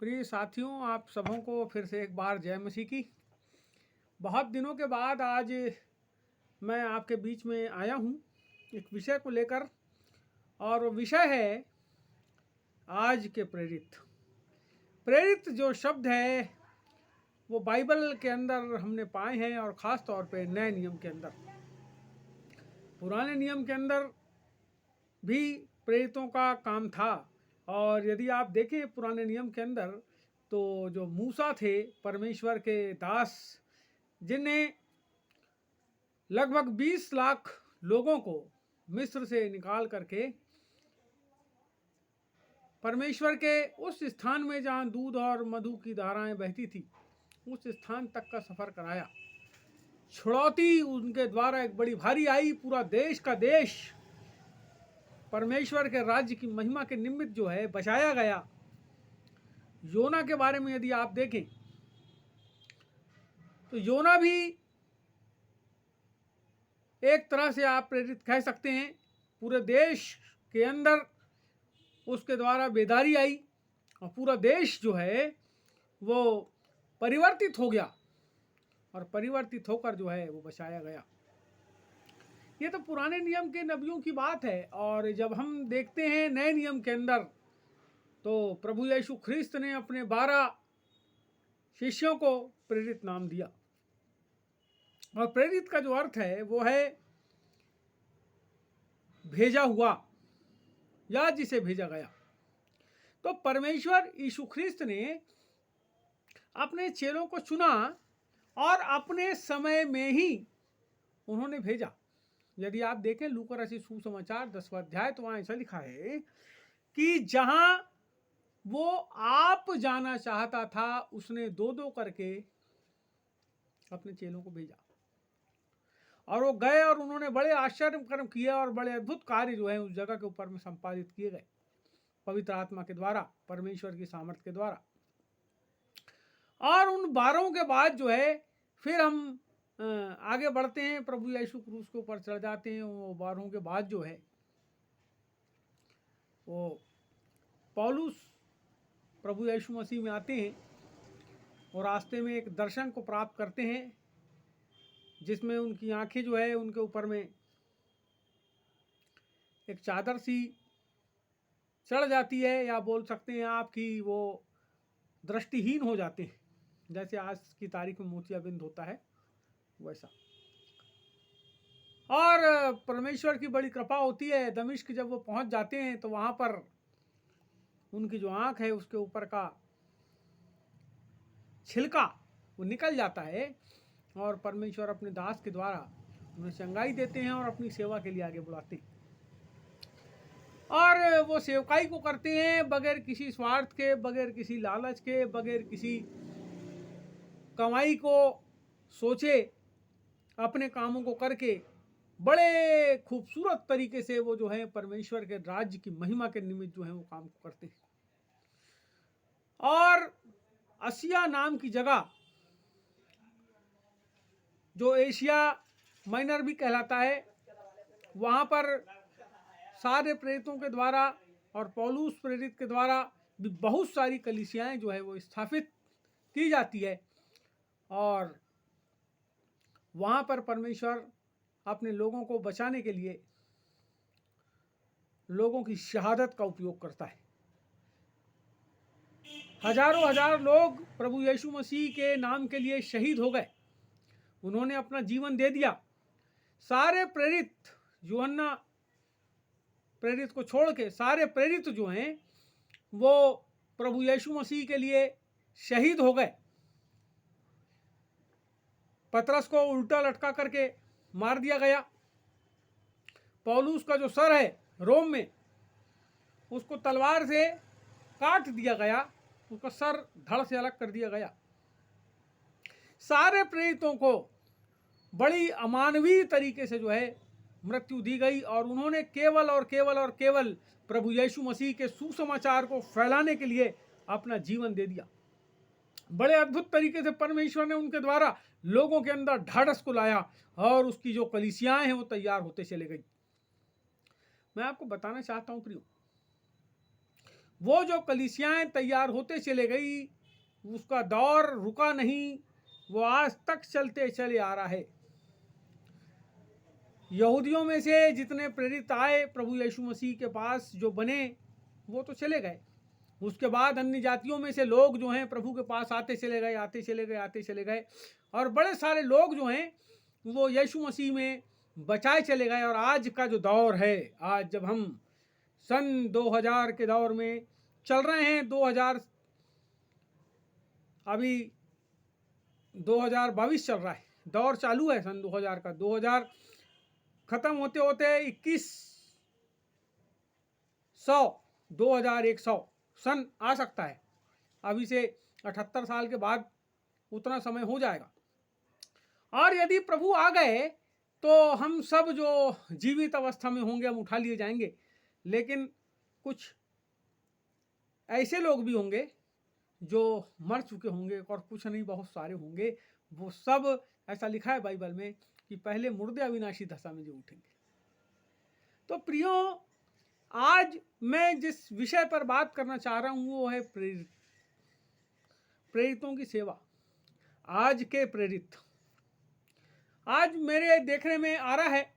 प्रिय साथियों, आप सबों को फिर से एक बार जय मसीह की। बहुत दिनों के बाद आज मैं आपके बीच में आया हूँ एक विषय को लेकर, और वो विषय है आज के प्रेरित। प्रेरित जो शब्द है वो बाइबल के अंदर हमने पाए हैं, और ख़ास तौर पे नए नियम के अंदर। पुराने नियम के अंदर भी प्रेरितों का काम था, और यदि आप देखें पुराने नियम के अंदर तो जो मूसा थे, परमेश्वर के दास, जिन्हें लगभग 20 लाख लोगों को मिस्र से निकाल करके परमेश्वर के उस स्थान में जहाँ दूध और मधु की धाराएं बहती थी, उस स्थान तक का सफ़र कराया। छुड़ौती उनके द्वारा एक बड़ी भारी आई। पूरा देश का देश परमेश्वर के राज्य की महिमा के निमित्त जो है बचाया गया। योना के बारे में यदि आप देखें तो योना भी एक तरह से आप प्रेरित कह सकते हैं। पूरे देश के अंदर उसके द्वारा बेदारी आई, और पूरा देश जो है वो परिवर्तित हो गया, और परिवर्तित होकर जो है वो बचाया गया। ये तो पुराने नियम के नबियों की बात है। और जब हम देखते हैं नए नियम के अंदर, तो प्रभु यीशु ख्रिस्त ने अपने 12 शिष्यों को प्रेरित नाम दिया। और प्रेरित का जो अर्थ है वो है भेजा हुआ, या जिसे भेजा गया। तो परमेश्वर यीशु ख्रिस्त ने अपने चेलों को चुना, और अपने समय में ही उन्होंने भेजा। यदि आप देखें लूका रचित सुसमाचार 10वां अध्याय, तो वहाँ ऐसा लिखा है कि जहां वो आप जाना चाहता था, उसने 2-2 करके अपने चेलों को भेजा, और वो गए, और उन्होंने बड़े आश्चर्य कर्म किए, और बड़े अद्भुत कार्य जो है उस जगह के ऊपर में संपादित किए गए पवित्र आत्मा के द्वारा, परमेश्वर की सामर्थ के द्वारा। और उन 12 के बाद जो है फिर हम आगे बढ़ते हैं, प्रभु यीशु क्रूस के ऊपर चढ़ जाते हैं। वो 12 के बाद जो है वो पौलुस प्रभु यीशु मसीह में आते हैं, और रास्ते में एक दर्शन को प्राप्त करते हैं, जिसमें उनकी आंखें जो है उनके ऊपर में एक चादर सी चढ़ जाती है, या बोल सकते हैं आप कि वो दृष्टिहीन हो जाते हैं, जैसे आज की तारीख में मोतियाबिंद होता है वैसा। और परमेश्वर की बड़ी कृपा होती है। दमिश्क जब वो पहुंच जाते हैं तो वहाँ पर उनकी जो आँख है उसके ऊपर का छिलका वो निकल जाता है, और परमेश्वर अपने दास के द्वारा उन्हें चंगाई देते हैं, और अपनी सेवा के लिए आगे बढ़ाते हैं। और वो सेवकाई को करते हैं बगैर किसी स्वार्थ के, बगैर किसी लालच के, बगैर किसी कमाई को सोचे, अपने कामों को करके बड़े खूबसूरत तरीके से वो जो है परमेश्वर के राज्य की महिमा के निमित्त जो है वो काम को करते हैं। और आसिया नाम की जगह, जो एशिया माइनर भी कहलाता है, वहाँ पर सारे प्रेरितों के द्वारा और पौलुस प्रेरित के द्वारा भी बहुत सारी कलीसियाएं जो है वो स्थापित की जाती है, और वहाँ पर परमेश्वर अपने लोगों को बचाने के लिए लोगों की शहादत का उपयोग करता है। हजारों हजार लोग प्रभु यीशु मसीह के नाम के लिए शहीद हो गए, उन्होंने अपना जीवन दे दिया। सारे प्रेरित, यूहन्ना प्रेरित को छोड़ के सारे प्रेरित जो हैं वो प्रभु यीशु मसीह के लिए शहीद हो गए। पतरस को उल्टा लटका करके मार दिया गया। पौलुस का जो सर है रोम में, उसको तलवार से काट दिया गया, उसका सर धड़ से अलग कर दिया गया। सारे प्रेरितों को बड़ी अमानवीय तरीके से जो है मृत्यु दी गई, और उन्होंने केवल और केवल और केवल प्रभु यीशु मसीह के सुसमाचार को फैलाने के लिए अपना जीवन दे दिया। बड़े अद्भुत तरीके से परमेश्वर ने उनके द्वारा लोगों के अंदर ढाढ़स को लाया, और उसकी जो कलीसियाएं हैं वो तैयार होते चले गई। मैं आपको बताना चाहता हूं प्रियो, वो जो कलीसियाएं तैयार होते चले गई, उसका दौर रुका नहीं, वो आज तक चलते चले आ रहा है। यहूदियों में से जितने प्रेरित आए प्रभु यीशु मसीह के पास, जो बने, वो तो चले गए। उसके बाद अन्य जातियों में से लोग जो हैं प्रभु के पास आते चले गए, आते चले गए, आते चले गए, और बड़े सारे लोग जो हैं वो यीशु मसीह में बचाए चले गए। और आज का जो दौर है, आज जब हम सन 2000 के दौर में चल रहे हैं, 2000 अभी 2022 चल रहा है, दौर चालू है सन 2000 का। 2000 खत्म होते होते 2100 सन आ सकता है। अभी से 78 साल के बाद उतना समय हो जाएगा। और यदि प्रभु आ गए तो हम सब जो जीवित अवस्था में होंगे हम उठा लिए जाएंगे, लेकिन कुछ ऐसे लोग भी होंगे जो मर चुके होंगे, और कुछ नहीं, बहुत सारे होंगे। वो सब, ऐसा लिखा है बाइबल में कि पहले मुर्दे अविनाशी दशा में जो उठेंगे। तो प्रियो, आज मैं जिस विषय पर बात करना चाह रहा हूं वो है प्रेरितों की सेवा। आज के प्रेरित, आज मेरे देखने में आ रहा है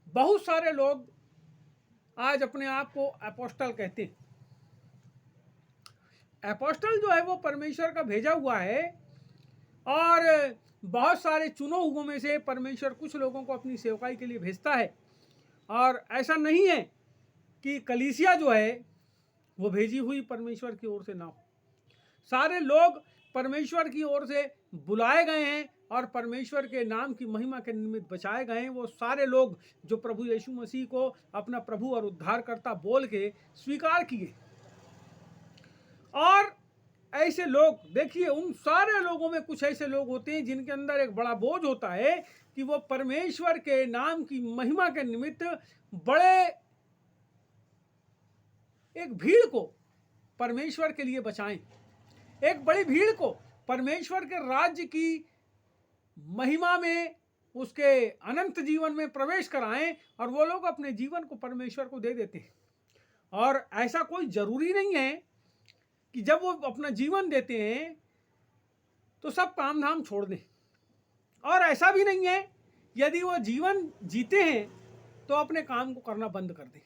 बहुत सारे लोग आज अपने आप को अपोस्टल कहते हैं। अपोस्टल जो है वो परमेश्वर का भेजा हुआ है, और बहुत सारे चुनो हुओं में से परमेश्वर कुछ लोगों को अपनी सेवकाई के लिए भेजता है। और ऐसा नहीं है कि कलीसिया जो है वो भेजी हुई परमेश्वर की ओर से ना हो। सारे लोग परमेश्वर की ओर से बुलाए गए हैं और परमेश्वर के नाम की महिमा के निमित्त बचाए गए हैं। वो सारे लोग जो प्रभु यीशु मसीह को अपना प्रभु और उद्धारकर्ता बोल के स्वीकार किए। और ऐसे लोग, देखिए, उन सारे लोगों में कुछ ऐसे लोग होते हैं जिनके अंदर एक बड़ा बोझ होता है कि वो परमेश्वर के नाम की महिमा के निमित्त बड़े एक भीड़ को परमेश्वर के लिए बचाएं, एक बड़ी भीड़ को परमेश्वर के राज्य की महिमा में, उसके अनंत जीवन में प्रवेश कराएं, और वो लोग अपने जीवन को परमेश्वर को दे देते हैं। और ऐसा कोई जरूरी नहीं है कि जब वो अपना जीवन देते हैं तो सब काम धाम छोड़ दें, और ऐसा भी नहीं है यदि वो जीवन जीते हैं तो अपने काम को करना बंद कर दें।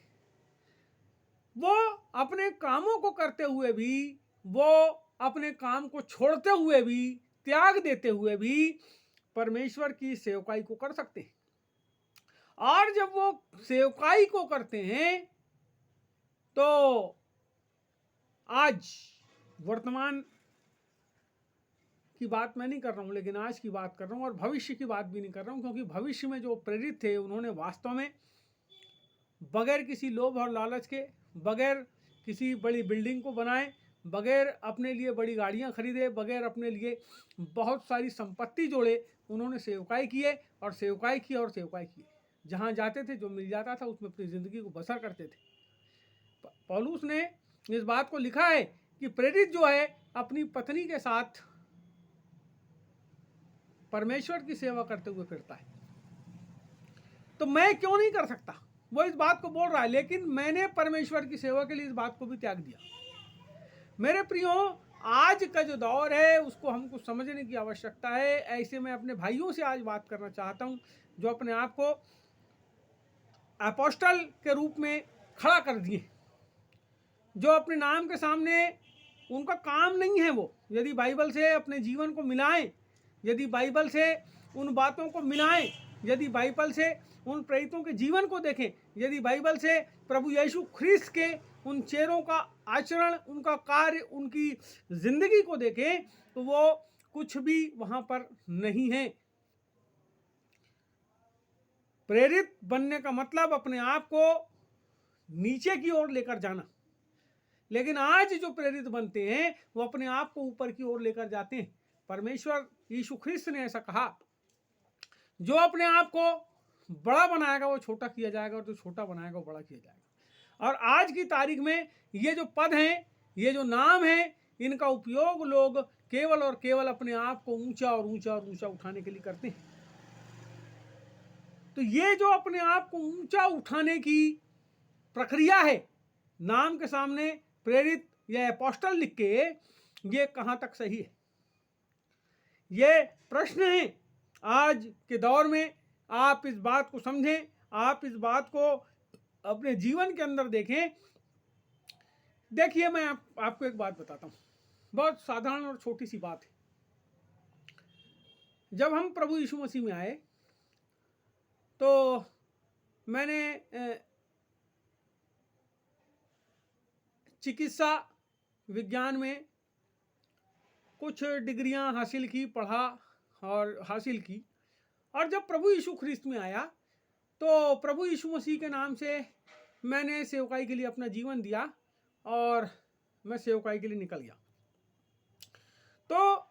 वो अपने कामों को करते हुए भी, वो अपने काम को छोड़ते हुए भी, त्याग देते हुए भी परमेश्वर की सेवकाई को कर सकते हैं। और जब वो सेवकाई को करते हैं तो आज वर्तमान की बात मैं नहीं कर रहा हूँ, लेकिन आज की बात कर रहा हूँ, और भविष्य की बात भी नहीं कर रहा हूँ, क्योंकि भविष्य में जो प्रेरित थे उन्होंने वास्तव में बगैर किसी लोभ और लालच के, बगैर किसी बड़ी बिल्डिंग को बनाए, बगैर अपने लिए बड़ी गाड़ियाँ खरीदे, बगैर अपने लिए बहुत सारी संपत्ति जोड़े, उन्होंने सेवकाई किए और सेवकाई की और सेवकाई की। जहाँ जाते थे जो मिल जाता था उसमें अपनी ज़िंदगी को बसर करते थे। पौलुस ने इस बात को लिखा है कि प्रेरित जो है अपनी पत्नी के साथ परमेश्वर की सेवा करते हुए फिरता है। तो मैं क्यों नहीं कर सकता, वो इस बात को बोल रहा है, लेकिन मैंने परमेश्वर की सेवा के लिए इस बात को भी त्याग दिया। मेरे प्रियो, आज का जो दौर है उसको हमको समझने की आवश्यकता है। ऐसे मैं अपने भाइयों से आज बात करना चाहता हूँ जो अपने आप को अपोस्टल के रूप में खड़ा कर दिए, जो अपने नाम के सामने, उनका काम नहीं है वो यदि बाइबल से अपने जीवन को मिलाएं, यदि बाइबल से उन बातों को मिलाएं, यदि बाइबल से उन प्रेरितों के जीवन को देखें, यदि बाइबल से प्रभु यीशु ख्रिस्त के उन चेहरों का आचरण, उनका कार्य, उनकी जिंदगी को देखें, तो वो कुछ भी वहां पर नहीं है। प्रेरित बनने का मतलब अपने आप को नीचे की ओर लेकर जाना, लेकिन आज जो प्रेरित बनते हैं वो अपने आप को ऊपर की ओर लेकर जाते हैं। परमेश्वर यीशु ख्रिस्त ने ऐसा कहा, जो अपने आप को बड़ा बनाएगा वो छोटा किया जाएगा, और जो छोटा बनाएगा वो बड़ा किया जाएगा। और आज की तारीख में ये जो पद हैं, ये जो नाम हैं, इनका उपयोग लोग केवल और केवल अपने आप को ऊंचा और ऊंचा और ऊंचा उठाने के लिए करते हैं। तो ये जो अपने आप को ऊंचा उठाने की प्रक्रिया है, नाम के सामने प्रेरित या अपोस्टल लिख के ये कहाँ तक सही है? ये प्रश्न है। आज के दौर में आप इस बात को समझें, आप इस बात को अपने जीवन के अंदर देखें। देखिए, मैं आपको एक बात बताता हूँ, बहुत साधारण और छोटी सी बात है। जब हम प्रभु यीशु मसीह में आए तो मैंने चिकित्सा विज्ञान में कुछ डिग्रियां हासिल की, पढ़ा और हासिल की। और जब प्रभु यीशु ख्रिस्त में आया तो प्रभु यीशु मसीह के नाम से मैंने सेवकाई के लिए अपना जीवन दिया और मैं सेवकाई के लिए निकल गया। तो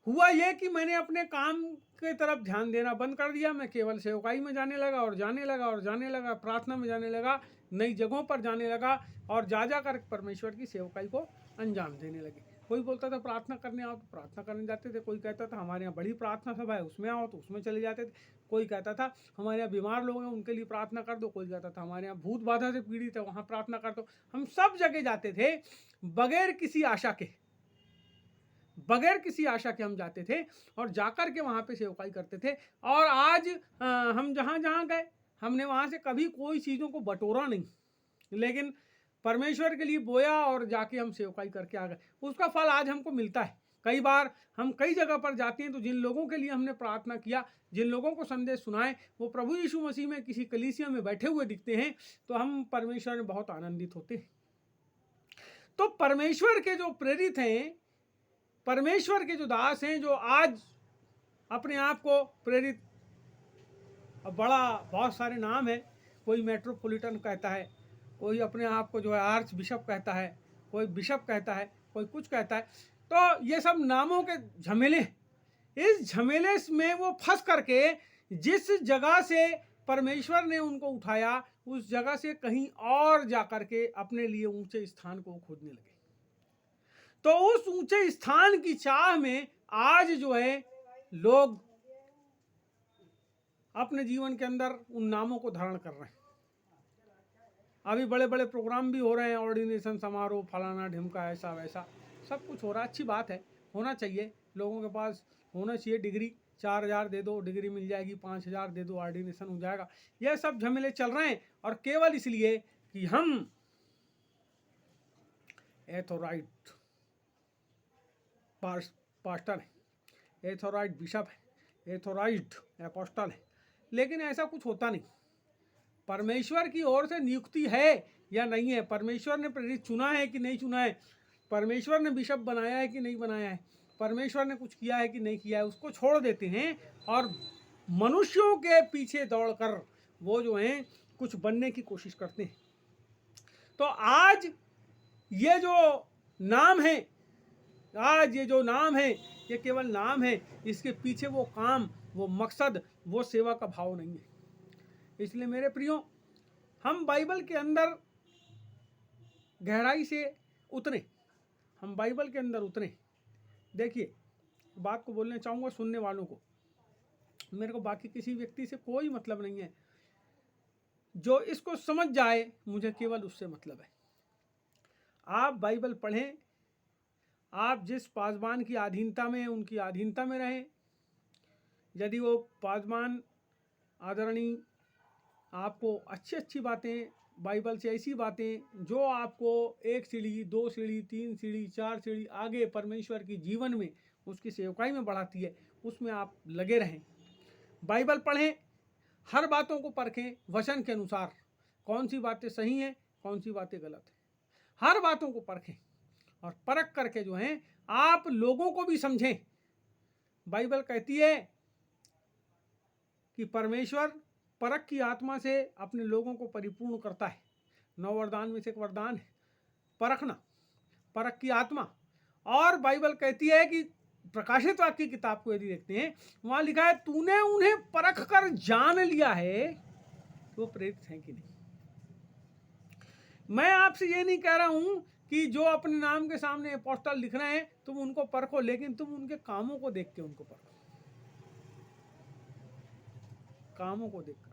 हुआ यह कि मैंने अपने काम की तरफ ध्यान देना बंद कर दिया। मैं केवल सेवकाई में जाने लगा और जाने लगा और जाने लगा, प्रार्थना में जाने लगा, नई जगहों पर जाने लगा और जा कर परमेश्वर की सेवकाई को अंजाम देने लगे। कोई बोलता था प्रार्थना करने आओ तो प्रार्थना करने जाते थे, कोई कहता था हमारे यहाँ बड़ी प्रार्थना सभा है उसमें आओ तो उसमें चले जाते थे, कोई कहता था हमारे यहाँ बीमार लोग हैं उनके लिए प्रार्थना कर दो, कोई कहता था हमारे यहाँ भूत बाधा से पीड़ित है वहाँ प्रार्थना कर दो। हम सब जगह जाते थे बगैर किसी आशा के, हम जाते थे और जाकर के वहाँ पे सेवकाई करते थे। और आज हम जहाँ जहाँ गए हमने वहाँ से कभी कोई चीज़ों को बटोरा नहीं, लेकिन परमेश्वर के लिए बोया और जाके हम सेवकाई करके आ गए। उसका फल आज हमको मिलता है। कई बार हम कई जगह पर जाते हैं तो जिन लोगों के लिए हमने प्रार्थना किया, जिन लोगों को संदेश सुनाए, वो प्रभु यीशु मसीह में किसी कलीसिया में बैठे हुए दिखते हैं तो हम परमेश्वर में बहुत आनंदित होते हैं। तो परमेश्वर के जो प्रेरित हैं, परमेश्वर के जो दास हैं, जो आज अपने आप को प्रेरित, बहुत सारे नाम है, कोई मेट्रोपॉलिटन कहता है, कोई अपने आप को जो है आर्च बिशप कहता है, कोई बिशप कहता है, कोई कुछ कहता है। तो ये सब नामों के झमेले, इस झमेले में वो फंस करके जिस जगह से परमेश्वर ने उनको उठाया उस जगह से कहीं और जा करके अपने लिए ऊंचे स्थान को खोजने लगे। तो उस ऊंचे स्थान की चाह में आज जो है लोग अपने जीवन के अंदर उन नामों को धारण कर रहे हैं। अभी बड़े बड़े प्रोग्राम भी हो रहे हैं, ऑर्डिनेशन समारोह, फलाना ढिमका, ऐसा वैसा सब कुछ हो रहा है। अच्छी बात है, होना चाहिए, लोगों के पास होना चाहिए। डिग्री 4,000 दे दो डिग्री मिल जाएगी, 5,000 दे दो ऑर्डिनेशन हो जाएगा। यह सब झमेले चल रहे हैं और केवल इसलिए कि हम एथोराइट पास्टर है, एथोराइट बिशप है, एथोराइट अपोस्टल है, लेकिन ऐसा कुछ होता नहीं। परमेश्वर की ओर से नियुक्ति है या नहीं है, परमेश्वर ने प्रेरित चुना है कि नहीं चुना है, परमेश्वर ने बिशप बनाया है कि नहीं बनाया है, परमेश्वर ने कुछ किया है कि नहीं किया है, उसको छोड़ देते हैं और मनुष्यों के पीछे दौड़कर वो जो हैं कुछ बनने की कोशिश करते हैं। तो आज ये जो नाम है, ये केवल नाम है, इसके पीछे वो काम, वो मकसद, वो सेवा का भाव नहीं है। इसलिए मेरे प्रियो, हम बाइबल के अंदर गहराई से उतरे, हम बाइबल के अंदर उतरे। देखिए, बात को बोलना चाहूँगा सुनने वालों को, मेरे को बाकी किसी व्यक्ति से कोई मतलब नहीं है, जो इसको समझ जाए मुझे केवल उससे मतलब है। आप बाइबल पढ़ें, आप जिस पासबान की अधीनता में उनकी अधीनता में रहें। यदि वो पासबान आदरणीय आपको अच्छी अच्छी बातें बाइबल से, ऐसी बातें जो आपको 1 सीढ़ी 2 सीढ़ी 3 सीढ़ी 4 सीढ़ी आगे परमेश्वर की जीवन में, उसकी सेवकाई में बढ़ाती है, उसमें आप लगे रहें। बाइबल पढ़ें, हर बातों को परखें वचन के अनुसार, कौन सी बातें सही हैं, कौन सी बातें गलत हैं, हर बातों को परखें और परख करके जो हैं आप लोगों को भी समझें। बाइबल कहती है कि परमेश्वर परख की आत्मा से अपने लोगों को परिपूर्ण करता है। 9 वरदान में से एक वरदान है परखना, परख की आत्मा। और बाइबल कहती है कि प्रकाशित वाक्य की किताब को यदि देखते हैं, वहां लिखा है तूने उन्हें परख कर जान लिया है वो प्रेरित हैं कि नहीं। मैं आपसे ये नहीं कह रहा हूं कि जो अपने नाम के सामने अपोस्टल लिख रहे हैं तुम उनको परखो, लेकिन तुम उनके कामों को देख के उनको परखो, कामों को देखकर।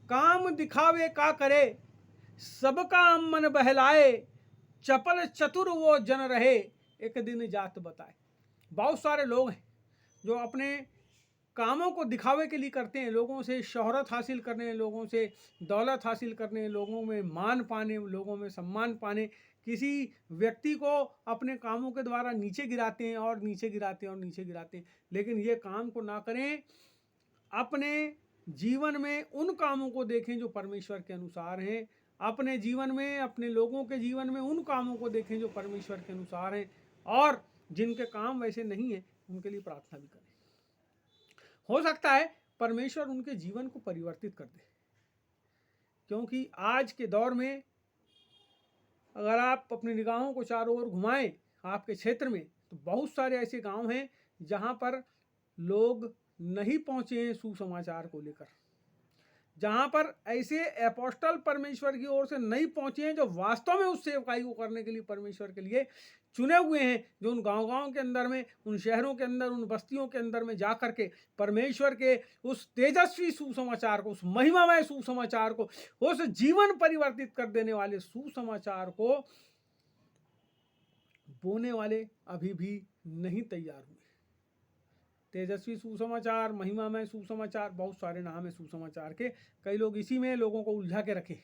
काम दिखावे का करे सबका मन बहलाए, चपल चतुर वो जन रहे, एक दिन जात बताए। बहुत सारे लोग हैं जो अपने कामों को दिखावे के लिए करते हैं, लोगों से शोहरत हासिल करने, लोगों से दौलत हासिल करने, लोगों में मान पाने, लोगों में सम्मान पाने, किसी व्यक्ति को अपने कामों के द्वारा नीचे गिराते हैं और नीचे गिराते हैं और नीचे गिराते हैं। लेकिन ये काम को ना करें, अपने जीवन में उन कामों को देखें जो परमेश्वर के अनुसार हैं, अपने जीवन में, अपने लोगों के जीवन में उन कामों को देखें जो परमेश्वर के अनुसार हैं, और जिनके काम वैसे नहीं है उनके लिए प्रार्थना भी करें। हो सकता है परमेश्वर उनके जीवन को परिवर्तित कर दे, क्योंकि आज के दौर में अगर आप अपनी निगाहों को चारों ओर घुमाएं आपके क्षेत्र में, तो बहुत सारे ऐसे गांव हैं जहां पर लोग नहीं पहुंचे हैं सुसमाचार को लेकर, जहां पर ऐसे अपोस्टल परमेश्वर की ओर से नहीं पहुंचे हैं जो वास्तव में उस सेवकाई को करने के लिए परमेश्वर के लिए चुने हुए हैं, जो उन गांव-गांव के अंदर में, उन शहरों के अंदर, उन बस्तियों के अंदर में जा कर के परमेश्वर के उस तेजस्वी सुसमाचार को, उस महिमामय सुसमाचार को, उस जीवन परिवर्तित कर देने वाले सुसमाचार को बोने वाले अभी भी नहीं तैयार हुए। तेजस्वी सुसमाचार, महिमामय सुसमाचार, बहुत सारे नाम है सुसमाचार के, कई लोग इसी में लोगों को उलझा के रखे।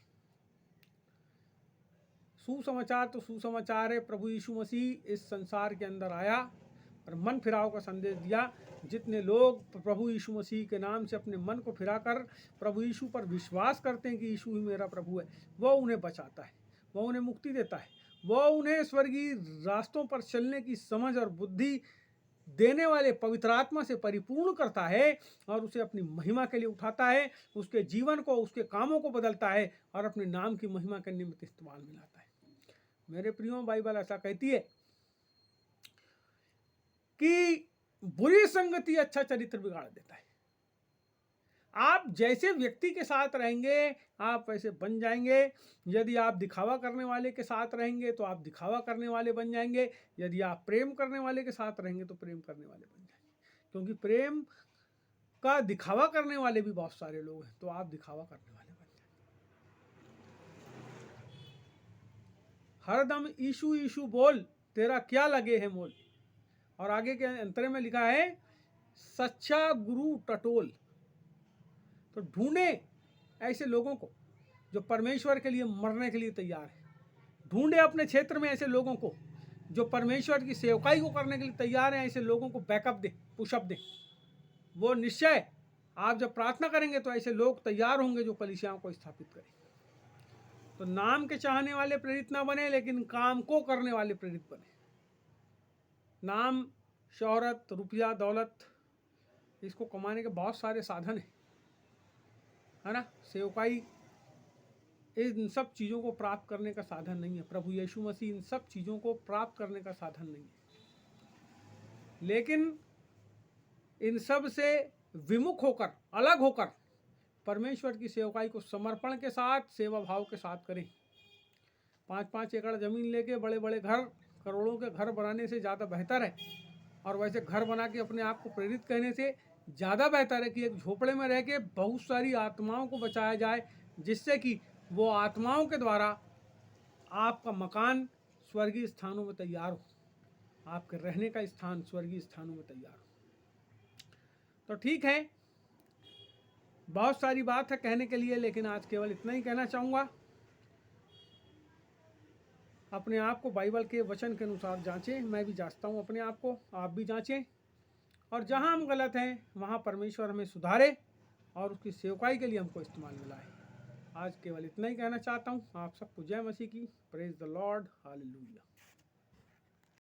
सुसमाचार तो सुसमाचार है, प्रभु यीशु मसीह इस संसार के अंदर आया और मन फिराव का संदेश दिया। जितने लोग प्रभु यीशु मसीह के नाम से अपने मन को फिराकर प्रभु यीशु पर विश्वास करते हैं कि यीशु ही मेरा प्रभु है, वो उन्हें बचाता है, वो उन्हें मुक्ति देता है, वो उन्हें स्वर्गीय रास्तों पर चलने की समझ और बुद्धि देने वाले पवित्र आत्मा से परिपूर्ण करता है और उसे अपनी महिमा के लिए उठाता है, उसके जीवन को, उसके कामों को बदलता है और अपने नाम की महिमा के निमित्त इस्तेमाल में लाता है। मेरे प्रियो, बाइबल ऐसा कहती है कि बुरी संगति अच्छा चरित्र बिगाड़ देता है। आप जैसे व्यक्ति के साथ रहेंगे आप वैसे बन जाएंगे। यदि आप दिखावा करने वाले के साथ रहेंगे तो आप दिखावा करने वाले बन जाएंगे, यदि आप प्रेम करने वाले के साथ रहेंगे तो प्रेम करने वाले बन जाएंगे, क्योंकि प्रेम का दिखावा करने वाले भी बहुत सारे लोग हैं, तो आप दिखावा करने वाले बन जाएंगे। हरदम यीशु यीशु बोल, तेरा क्या लगे है मोल। और आगे के अंतरे में लिखा है सच्चा गुरु टटोल। तो ढूंढे ऐसे लोगों को जो परमेश्वर के लिए मरने के लिए तैयार है। ढूंढे अपने क्षेत्र में ऐसे लोगों को जो परमेश्वर की सेवकाई को करने के लिए तैयार हैं। ऐसे लोगों को बैकअप दे, पुशअप दे। वो निश्चय आप जब प्रार्थना करेंगे तो ऐसे लोग तैयार होंगे जो कलीसियाओं को स्थापित करें। तो नाम के चाहने वाले प्रेरित ना बने, लेकिन काम को करने वाले प्रेरित बने। नाम, शोहरत, रुपया, दौलत, इसको कमाने के बहुत सारे साधन है ना। सेवकाई इन सब चीज़ों को प्राप्त करने का साधन नहीं है। प्रभु यीशु मसीह इन सब चीज़ों को प्राप्त करने का साधन नहीं है। लेकिन इन सब से विमुख होकर, अलग होकर परमेश्वर की सेवकाई को समर्पण के साथ, सेवा भाव के साथ करें। 5-5 एकड़ ज़मीन लेके बड़े बड़े घर, करोड़ों के घर बनाने से ज़्यादा बेहतर है, और वैसे घर बना के अपने आप को प्रेरित कहने से ज़्यादा बेहतर है कि एक झोपड़े में रह के बहुत सारी आत्माओं को बचाया जाए, जिससे कि वो आत्माओं के द्वारा आपका मकान स्वर्गीय स्थानों में तैयार हो, आपके रहने का स्थान स्वर्गीय स्थानों में तैयार हो। तो ठीक है, बहुत सारी बात है कहने के लिए, लेकिन आज केवल इतना ही कहना चाहूँगा। अपने आप को बाइबल के वचन के अनुसार जांचें। मैं भी जांचता हूँ अपने आप को, आप भी जांचें, और जहाँ हम गलत हैं वहाँ परमेश्वर हमें सुधारे और उसकी सेवकाई के लिए हमको इस्तेमाल में लाए। आज केवल इतना ही कहना चाहता हूँ। आप सबको जय मसीह की। Praise the Lord, hallelujah.